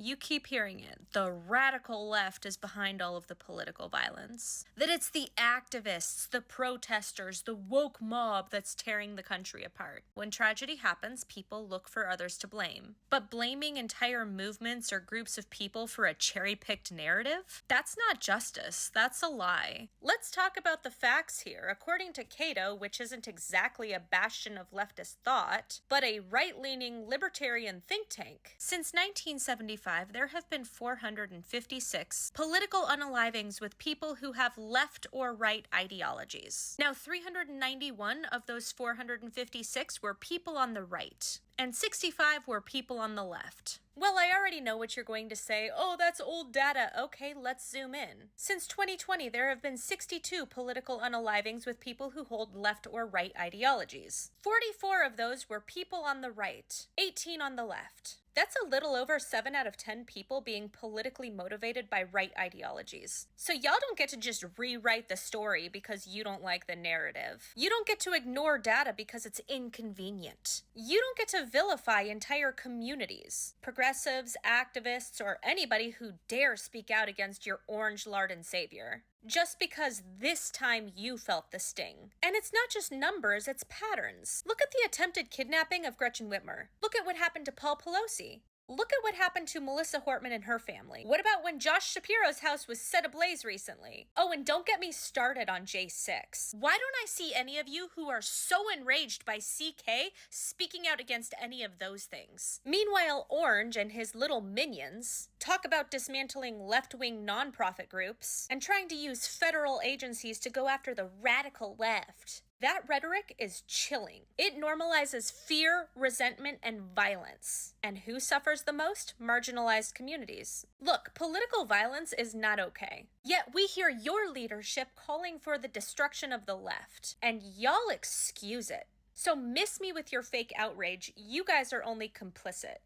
You keep hearing it. The radical left is behind all of the political violence. That it's the activists, the protesters, the woke mob that's tearing the country apart. When tragedy happens, people look for others to blame. But blaming entire movements or groups of people for a cherry-picked narrative? That's not justice. That's a lie. Let's talk about the facts here. According to Cato, which isn't exactly a bastion of leftist thought, but a right-leaning libertarian think tank, since 1975, there have been 456 political unalivings with people who have left or right ideologies. Now, 391 of those 456 were people on the right, and 65 were people on the left. Well, I already know what you're going to say. Oh, that's old data. Okay, let's zoom in. Since 2020, there have been 62 political unalivings with people who hold left or right ideologies. 44 of those were people on the right, 18 on the left. That's a little over 7 out of 10 people being politically motivated by right ideologies. So y'all don't get to just rewrite the story because you don't like the narrative. You don't get to ignore data because it's inconvenient. You don't get to vilify entire communities, progressives, activists, or anybody who dare speak out against your orange lard and savior. Just because this time you felt the sting. And it's not just numbers, it's patterns. Look at the attempted kidnapping of Gretchen Whitmer. Look at what happened to Paul Pelosi. Look at what happened to Melissa Hortman and her family. What about when Josh Shapiro's house was set ablaze recently? Oh, and don't get me started on J6. Why don't I see any of you who are so enraged by CK speaking out against any of those things? Meanwhile, Orange and his little minions talk about dismantling left-wing nonprofit groups and trying to use federal agencies to go after the radical left. That rhetoric is chilling. It normalizes fear, resentment, and violence. And who suffers the most? Marginalized communities. Look, political violence is not okay. Yet we hear your leadership calling for the destruction of the left, and y'all excuse it. So miss me with your fake outrage. You guys are only complicit.